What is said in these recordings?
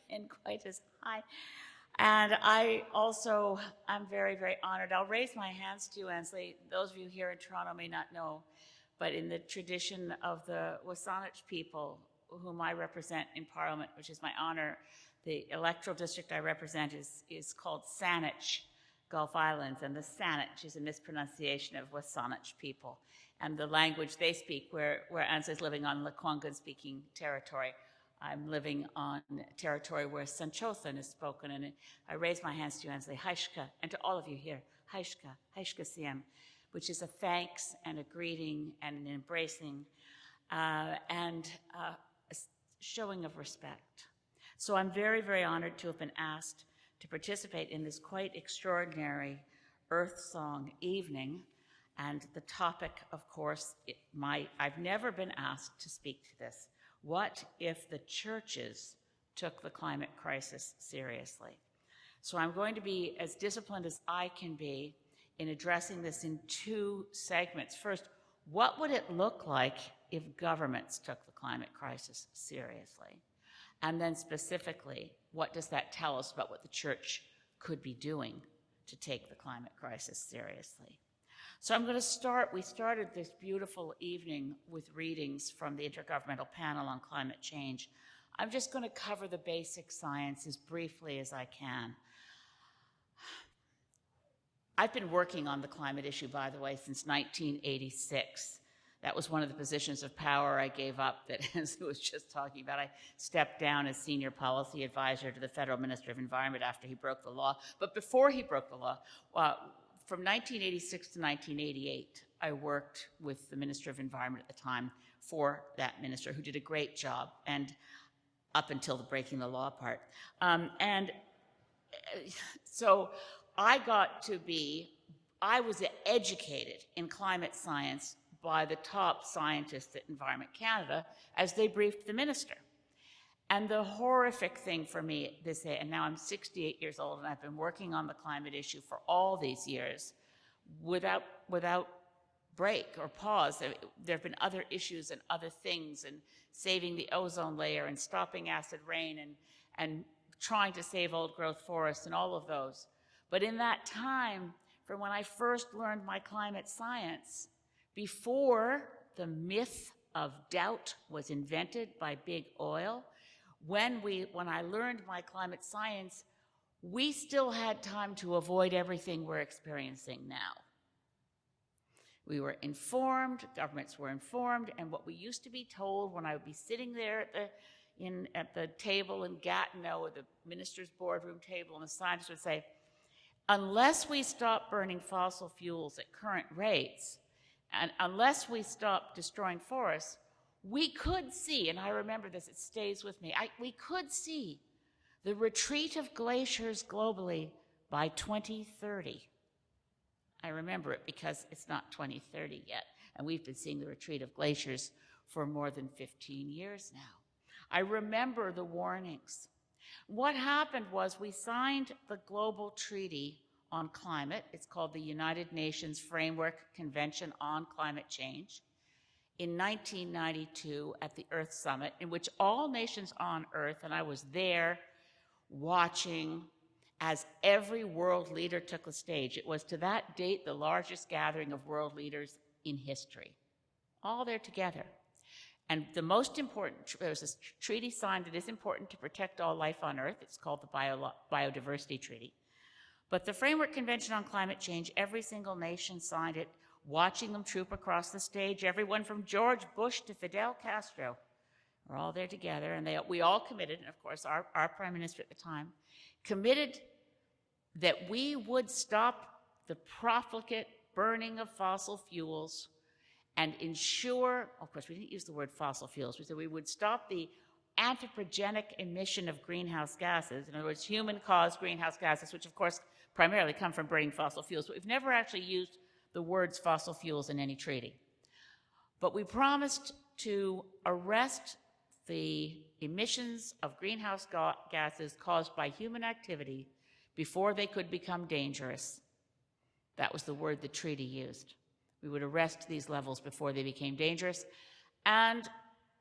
been quite as high. And I also am very, very honored. I'll raise my hands to you, Ansley. Those of you here in Toronto may not know, but in the tradition of the WSÁNÉC people, whom I represent in Parliament, which is my honor, the electoral district I represent is called Saanich-Gulf Islands, and the Saanich is a mispronunciation of WSÁNÉC people. And the language they speak, where Ansley's living on Lekwungen-speaking territory, I'm living on territory where Sanchothan is spoken, and I raise my hands to you, Ansley, Haishka, and to all of you here, Haishka Siem, which is a thanks and a greeting and an embracing and a showing of respect. So I'm very, very honored to have been asked to participate in this quite extraordinary EarthSong evening. And the topic, of course, I've never been asked to speak to this. What if the churches took the climate crisis seriously? So I'm going to be as disciplined as I can be in addressing this in two segments. First, what would it look like if governments took the climate crisis seriously? And then specifically, what does that tell us about what the church could be doing to take the climate crisis seriously? So I'm going to start, we started this beautiful evening with readings from the Intergovernmental Panel on Climate Change. I'm just going to cover the basic science as briefly as I can. I've been working on the climate issue, by the way, since 1986. That was one of the positions of power I gave up that, as I was just talking about, I stepped down as senior policy advisor to the Federal Minister of Environment after he broke the law. But before he broke the law, from 1986 to 1988, I worked with the Minister of Environment at the time for that minister, who did a great job, and up until the breaking the law part. So I was educated in climate science by the top scientists at Environment Canada as they briefed the minister. And the horrific thing for me this day, and now I'm 68 years old and I've been working on the climate issue for all these years without break or pause. There have been other issues and other things, and saving the ozone layer and stopping acid rain and trying to save old growth forests and all of those. But in that time, from when I first learned my climate science, before the myth of doubt was invented by big oil, when I learned my climate science, we still had time to avoid everything we're experiencing now. We were informed, governments were informed, and what we used to be told when I would be sitting there at the table in Gatineau, or the minister's boardroom table, and the scientists would say, unless we stop burning fossil fuels at current rates, and unless we stop destroying forests, we could see, and I remember this, it stays with me, we could see the retreat of glaciers globally by 2030. I remember it because it's not 2030 yet, and we've been seeing the retreat of glaciers for more than 15 years now. I remember the warnings. What happened was we signed the global treaty on climate. It's called the United Nations Framework Convention on Climate Change in 1992 at the Earth Summit, in which all nations on Earth, and I was there watching as every world leader took the stage. It was to that date the largest gathering of world leaders in history, all there together. And the most important, there's this treaty signed that is important to protect all life on Earth. It's called the Bio Biodiversity Treaty. But the Framework Convention on Climate Change, every single nation signed it, watching them troop across the stage, everyone from George Bush to Fidel Castro. We're all there together, and we all committed, and of course our prime minister at the time, committed that we would stop the profligate burning of fossil fuels and ensure, of course we didn't use the word fossil fuels, we said we would stop the anthropogenic emission of greenhouse gases, in other words, human-caused greenhouse gases, which of course primarily come from burning fossil fuels. But we've never actually used the words fossil fuels in any treaty. But we promised to arrest the emissions of greenhouse gases caused by human activity before they could become dangerous. That was the word the treaty used. We would arrest these levels before they became dangerous. And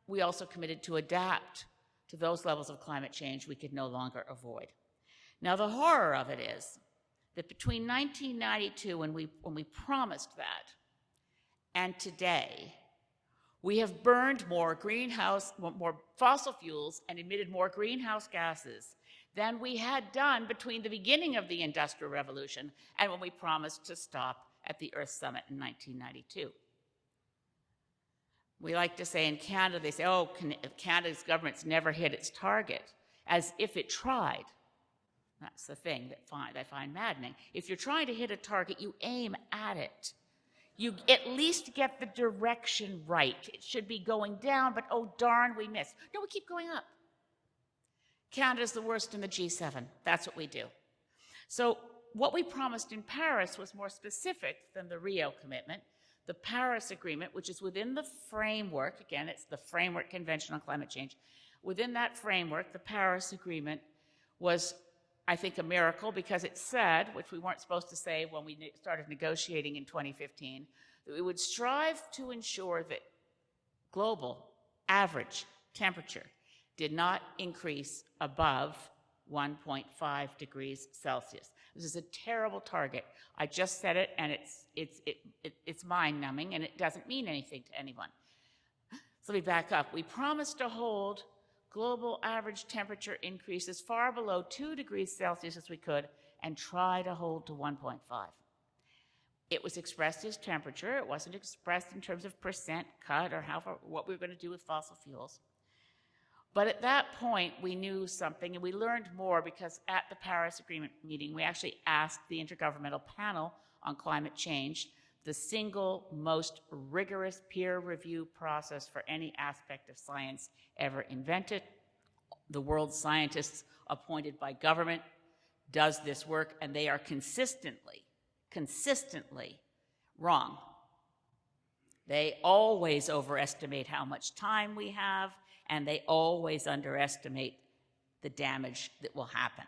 we also committed to adapt to those levels of climate change we could no longer avoid. Now, the horror of it is that between 1992, when we promised that, and today, we have burned more fossil fuels and emitted more greenhouse gases than we had done between the beginning of the Industrial Revolution and when we promised to stop at the Earth Summit in 1992. We like to say in Canada, they say, oh, Canada's government's never hit its target, as if it tried. That's the thing that I find maddening. If you're trying to hit a target, you aim at it. You at least get the direction right. It should be going down, but oh darn, we missed. No, we keep going up. Canada's the worst in the G7. That's what we do. So what we promised in Paris was more specific than the Rio commitment. The Paris Agreement, which is within the framework, again, it's the Framework Convention on Climate Change. Within that framework, the Paris Agreement was, I think, a miracle because it said, which we weren't supposed to say when we started negotiating in 2015, that we would strive to ensure that global average temperature did not increase above 1.5 degrees Celsius. This is a terrible target. I just said it, and it's mind-numbing, and it doesn't mean anything to anyone. So let me back up. We promised to hold global average temperature increases far below 2 degrees Celsius as we could, and try to hold to 1.5. It was expressed as temperature. It wasn't expressed in terms of percent cut or what we were going to do with fossil fuels. But at that point, we knew something, and we learned more because at the Paris Agreement meeting, we actually asked the Intergovernmental Panel on Climate Change, the single most rigorous peer review process for any aspect of science ever invented. The world's scientists appointed by government does this work, and they are consistently wrong. They always overestimate how much time we have, and they always underestimate the damage that will happen.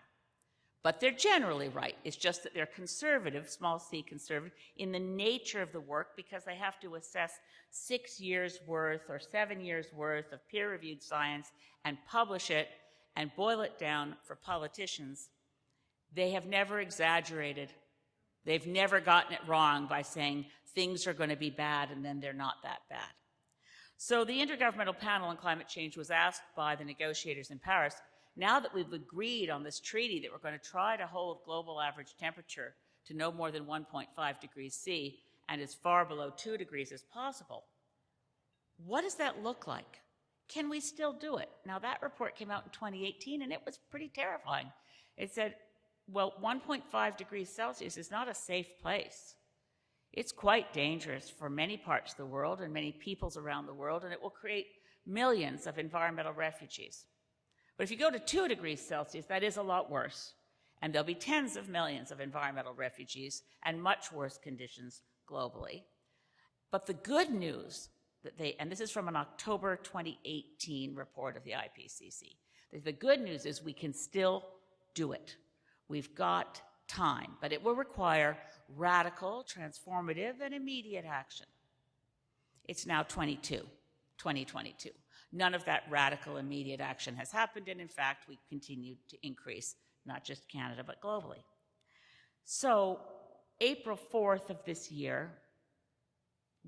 But they're generally right. It's just that they're conservative, small c conservative, in the nature of the work because they have to assess 6 years' worth or 7 years' worth of peer-reviewed science and publish it and boil it down for politicians. They have never exaggerated. They've never gotten it wrong by saying things are going to be bad and then they're not that bad. So the Intergovernmental Panel on Climate Change was asked by the negotiators in Paris, now that we've agreed on this treaty that we're going to try to hold global average temperature to no more than 1.5 degrees C and as far below 2 degrees as possible, what does that look like? Can we still do it? Now, that report came out in 2018, and it was pretty terrifying. It said, well, 1.5 degrees Celsius is not a safe place. It's quite dangerous for many parts of the world and many peoples around the world, and it will create millions of environmental refugees. But if you go to 2 degrees Celsius, that is a lot worse, and there'll be tens of millions of environmental refugees and much worse conditions globally. But the good news and this is from an October 2018 report of the Ipcc, the good news is we can still do it. We've got time, but it will require radical, transformative, and immediate action. It's now 2022. None of that radical, immediate action has happened, and in fact, we continue to increase, not just Canada, but globally. So, April 4th of this year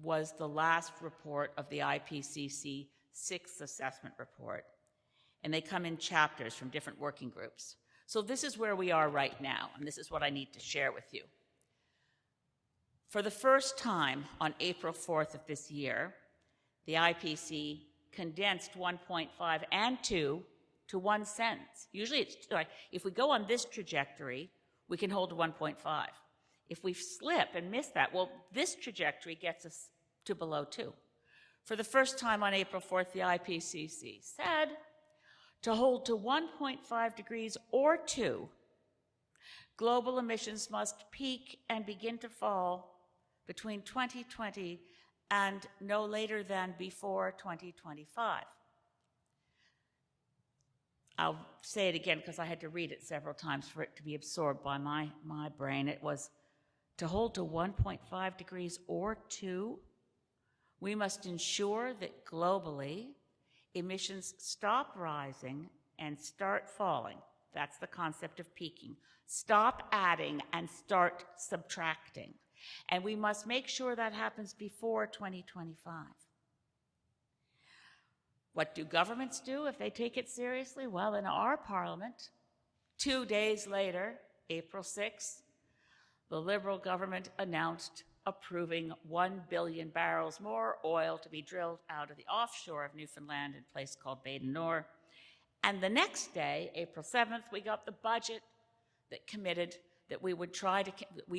was the last report of the Ipcc 6th assessment report, and they come in chapters from different working groups. So this is where we are right now, and this is what I need to share with you. For the first time on April 4th of this year, the IPCC condensed 1.5 and 2 to 1 sentence. Usually it's like, if we go on this trajectory, we can hold to 1.5. If we slip and miss that, well, this trajectory gets us to below 2. For the first time on April 4th, the IPCC said to hold to 1.5 degrees or 2, global emissions must peak and begin to fall between 2020 and no later than before 2025. I'll say it again because I had to read it several times for it to be absorbed by my brain. It was to hold to 1.5 degrees or 2, we must ensure that globally emissions stop rising and start falling. That's the concept of peaking. Stop adding and start subtracting. And we must make sure that happens before 2025. What do governments do if they take it seriously? Well, in our parliament, 2 days later, April 6th, the Liberal government announced approving 1 billion barrels more oil to be drilled out of the offshore of Newfoundland in a place called Baden Nor. And the next day, April 7th, we got the budget that committed that we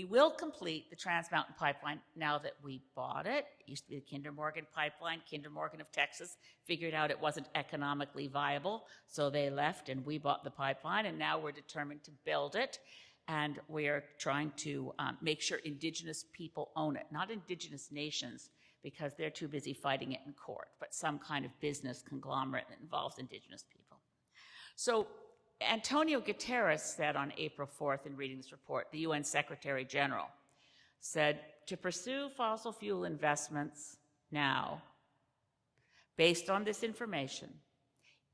will complete the Trans Mountain Pipeline now that we bought it. It used to be the Kinder Morgan Pipeline. Kinder Morgan of Texas figured out it wasn't economically viable, so they left and we bought the pipeline, and now we're determined to build it. And we are trying to make sure Indigenous people own it, not Indigenous nations, because they're too busy fighting it in court, but some kind of business conglomerate that involves Indigenous people. So Antonio Guterres said on April 4th in reading this report, the UN Secretary General said, to pursue fossil fuel investments now, based on this information,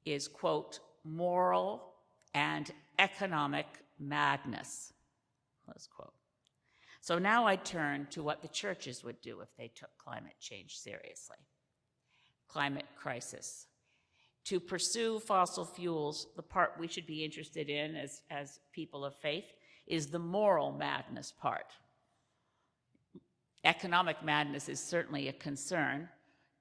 is, quote, moral and economic madness, close quote. So now I turn to what the churches would do if they took climate change seriously. Climate crisis. To pursue fossil fuels, the part we should be interested in as people of faith is the moral madness part. Economic madness is certainly a concern.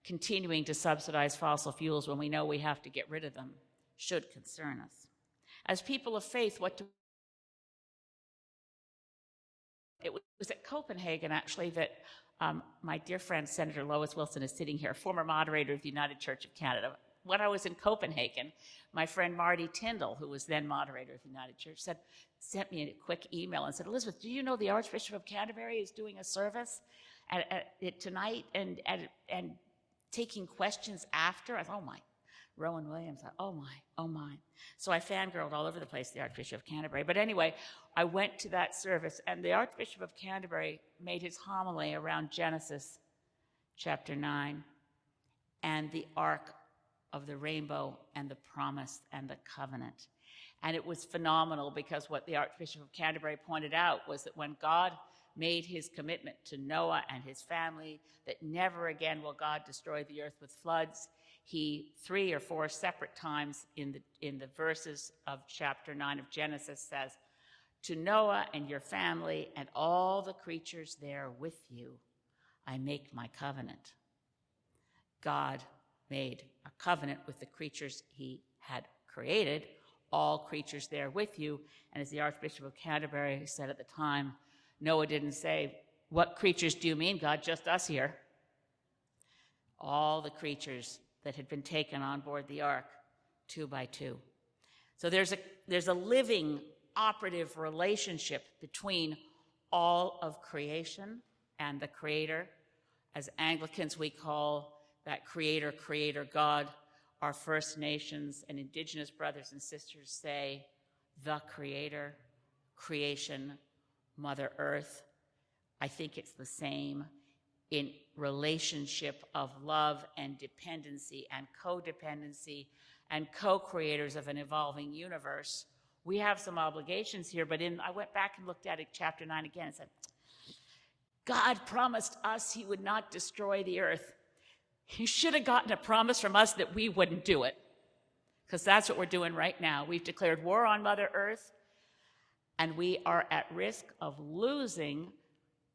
Continuing to subsidize fossil fuels when we know we have to get rid of them should concern us. As people of faith, it was at Copenhagen, actually, that my dear friend, Senator Lois Wilson, is sitting here, former moderator of the United Church of Canada. When I was in Copenhagen, my friend Marty Tyndall, who was then moderator of the United Church, sent me a quick email and said, Elizabeth, do you know the Archbishop of Canterbury is doing a service tonight and taking questions after? I thought, oh my. Rowan Williams, oh my. So I fangirled all over the place, the Archbishop of Canterbury. But anyway, I went to that service, and the Archbishop of Canterbury made his homily around Genesis chapter 9 and the Ark of the Rainbow and the promise and the covenant. And it was phenomenal, because what the Archbishop of Canterbury pointed out was that when God made his commitment to Noah and his family, that never again will God destroy the earth with floods, he 3 or 4 separate times in the verses of chapter 9 of Genesis says, to Noah and your family and all the creatures there with you, I make my covenant. God made a covenant with the creatures he had created, all creatures there with you. And as the Archbishop of Canterbury said at the time, Noah didn't say, what creatures do you mean, God? Just us here. All the creatures that had been taken on board the ark, 2 by 2. So there's a living, operative relationship between all of creation and the Creator. As Anglicans, we call that Creator God. Our First Nations and Indigenous brothers and sisters say the Creator, creation, Mother Earth. I think it's the same in relationship of love and dependency and codependency and co-creators of an evolving universe. We have some obligations here, but I went back and looked at it, chapter 9 again, and said, God promised us he would not destroy the earth. He should have gotten a promise from us that we wouldn't do it, because that's what we're doing right now. We've declared war on Mother Earth, and we are at risk of losing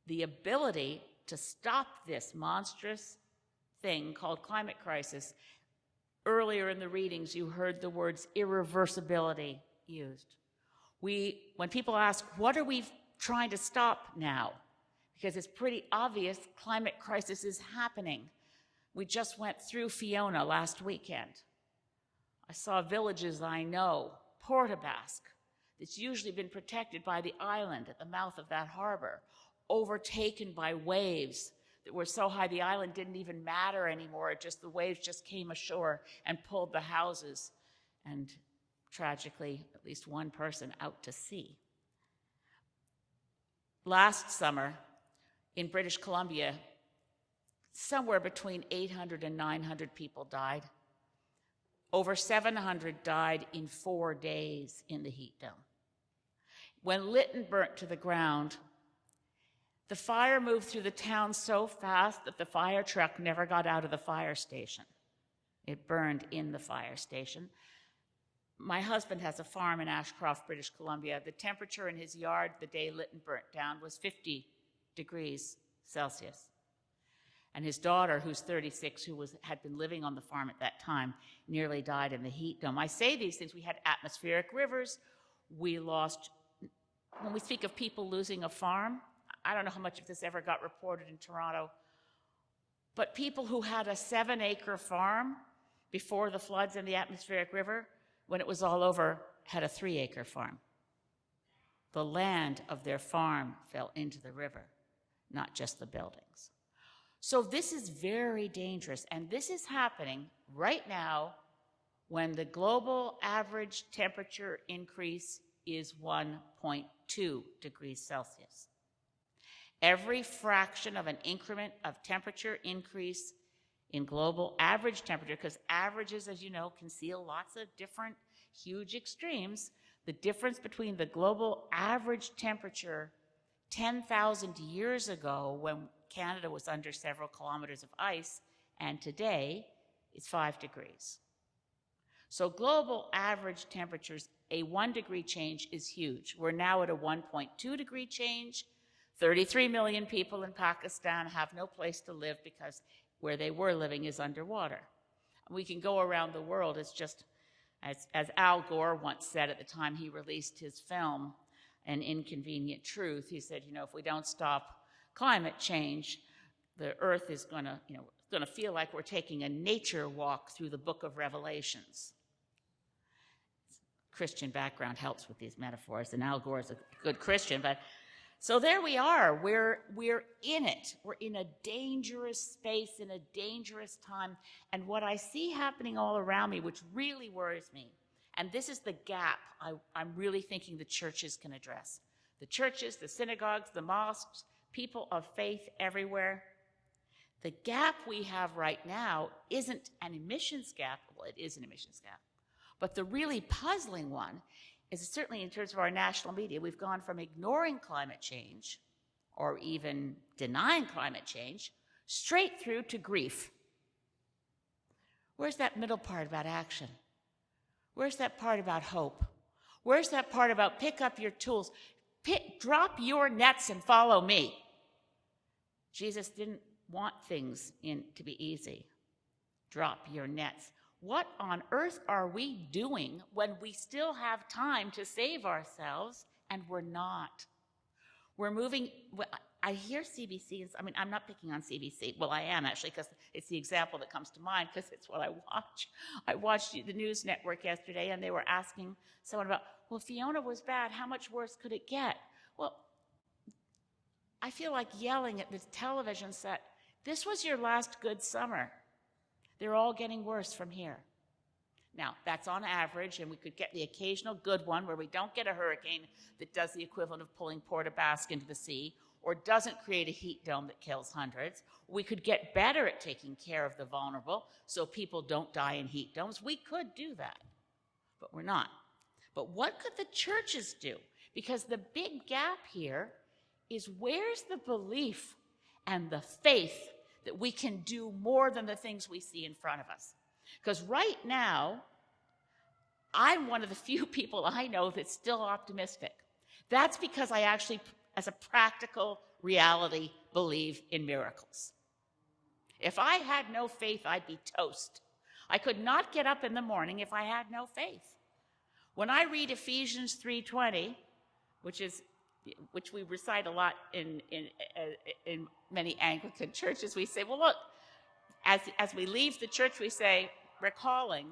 the ability to stop this monstrous thing called climate crisis. Earlier in the readings, you heard the words irreversibility used. When people ask, what are we trying to stop now? Because it's pretty obvious climate crisis is happening. We just went through Fiona last weekend. I saw villages I know, Portabasque, that's usually been protected by the island at the mouth of that harbor, overtaken by waves that were so high the island didn't even matter anymore. The waves just came ashore and pulled the houses, and tragically, at least one person out to sea. Last summer in British Columbia, somewhere between 800 and 900 people died. Over 700 died in 4 days in the heat dome. When Lytton burnt to the ground, the fire moved through the town so fast that the fire truck never got out of the fire station. It burned in the fire station. My husband has a farm in Ashcroft, British Columbia. The temperature in his yard the day Lytton burnt down was 50 degrees Celsius. And his daughter, who's 36, who had been living on the farm at that time, nearly died in the heat dome. I say these things. We had atmospheric rivers. We lost, when we speak of people losing a farm, I don't know how much of this ever got reported in Toronto, but people who had a 7-acre farm before the floods in the atmospheric river, when it was all over, had a 3-acre farm. The land of their farm fell into the river, not just the buildings. So this is very dangerous, and this is happening right now when the global average temperature increase is 1.2 degrees Celsius. Every fraction of an increment of temperature increase in global average temperature, because averages, as you know, conceal lots of different huge extremes, the difference between the global average temperature 10,000 years ago, when Canada was under several kilometers of ice, and today is 5 degrees. So global average temperatures, a 1 degree change is huge. We're now at a 1.2 degree change. 33 million people in Pakistan have no place to live because where they were living is underwater. We can go around the world. It's just, as Al Gore once said at the time he released his film, An Inconvenient Truth, he said, you know, if we don't stop climate change, the earth is going to feel like we're taking a nature walk through the book of Revelations. Christian background helps with these metaphors, and Al Gore is a good Christian, but so there we are. We're in it. We're in a dangerous space, in a dangerous time. And what I see happening all around me, which really worries me, and this is the gap I'm really thinking the churches can address. The churches, the synagogues, the mosques, people of faith everywhere. The gap we have right now isn't an emissions gap. Well, it is an emissions gap. But the really puzzling one is certainly in terms of our national media, we've gone from ignoring climate change or even denying climate change straight through to grief. Where's that middle part about action? Where's that part about hope? Where's that part about pick up your tools, drop your nets and follow me? Jesus didn't want things to be easy. Drop your nets. What on earth are we doing when we still have time to save ourselves and we're not? We're moving. I hear CBC. I mean, I'm not picking on CBC. Well, I am actually, because it's the example that comes to mind because it's what I watch. I watched the news network yesterday and they were asking someone about, well, Fiona was bad. How much worse could it get? Well, I feel like yelling at the television set, this was your last good summer. They're all getting worse from here. Now, that's on average, and we could get the occasional good one where we don't get a hurricane that does the equivalent of pulling Port-au-Basque into the sea or doesn't create a heat dome that kills hundreds. We could get better at taking care of the vulnerable so people don't die in heat domes. We could do that, but we're not. But what could the churches do? Because the big gap here is where's the belief and the faith that we can do more than the things we see in front of us? Because right now, I'm one of the few people I know that's still optimistic. That's because I actually, as a practical reality, believe in miracles. If I had no faith, I'd be toast. I could not get up in the morning if I had no faith. When I read Ephesians 3:20, which we recite a lot in many Anglican churches, we say, well, look, as we leave the church, we say, recalling,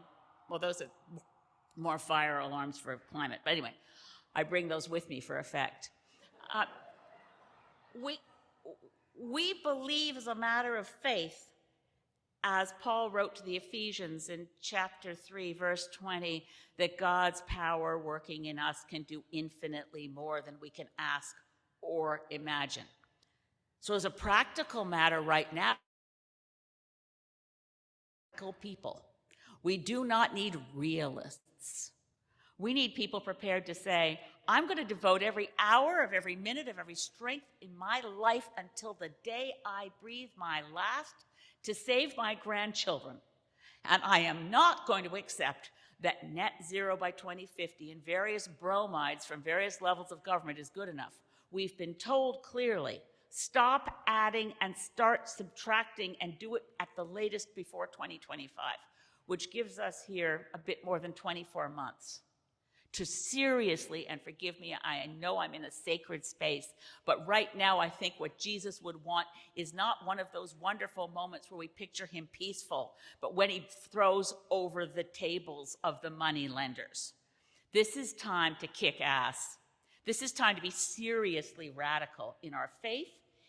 well, those are more fire alarms for climate. But anyway, I bring those with me for effect. We believe as a matter of faith, as Paul wrote to the Ephesians in chapter 3, verse 20, that God's power working in us can do infinitely more than we can ask or imagine. So as a practical matter right now, people, We do not need realists. We need people prepared to say, I'm going to devote every hour of every minute of every strength in my life until the day I breathe my last to save my grandchildren. And I am not going to accept that net zero by 2050 and various bromides from various levels of government is good enough. We've been told clearly, stop adding and start subtracting and do it at the latest before 2025, which gives us here a bit more than 24 months to seriously, and forgive me, I know I'm in a sacred space, but right now I think what Jesus would want is not one of those wonderful moments where we picture him peaceful, but when he throws over the tables of the money lenders. This is time to kick ass. This is time to be seriously radical in our faith,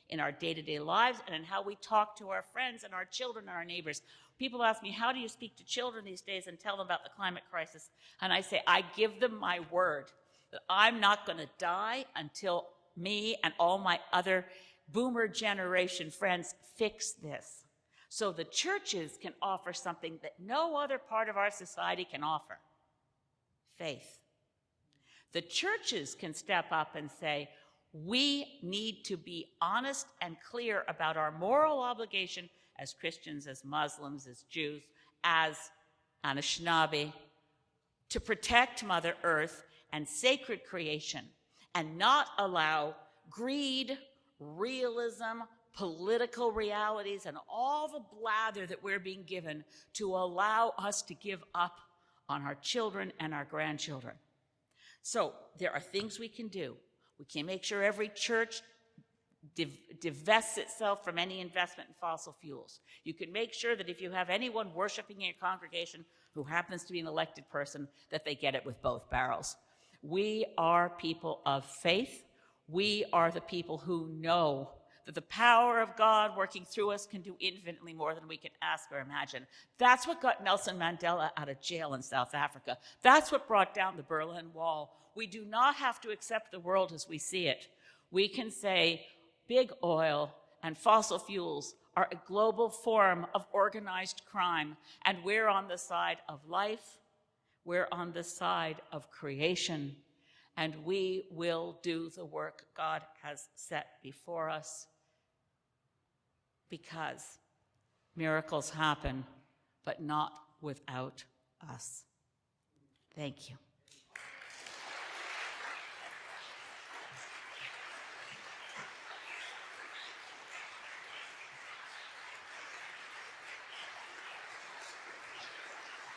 in our day-to-day lives, and in how we talk to our friends and our children and our neighbors. People ask me, how do you speak to children these days and tell them about the climate crisis? And I say, I give them my word that I'm not going to die until me and all my other boomer generation friends fix this. So the churches can offer something that no other part of our society can offer: faith. The churches can step up and say, we need to be honest and clear about our moral obligation as Christians, as Muslims, as Jews, as Anishinaabe, to protect Mother Earth and sacred creation and not allow greed, realism, political realities, and all the blather that we're being given to allow us to give up on our children and our grandchildren. So there are things we can do. We can make sure every church divests itself from any investment in fossil fuels. You can make sure that if you have anyone worshiping in your congregation who happens to be an elected person, that they get it with both barrels. We are people of faith. We are the people who know that the power of God working through us can do infinitely more than we can ask or imagine. That's what got Nelson Mandela out of jail in South Africa. That's what brought down the Berlin Wall. We do not have to accept the world as we see it. We can say big oil and fossil fuels are a global form of organized crime, and we're on the side of life, we're on the side of creation, and we will do the work God has set before us, because miracles happen, but not without us. Thank you.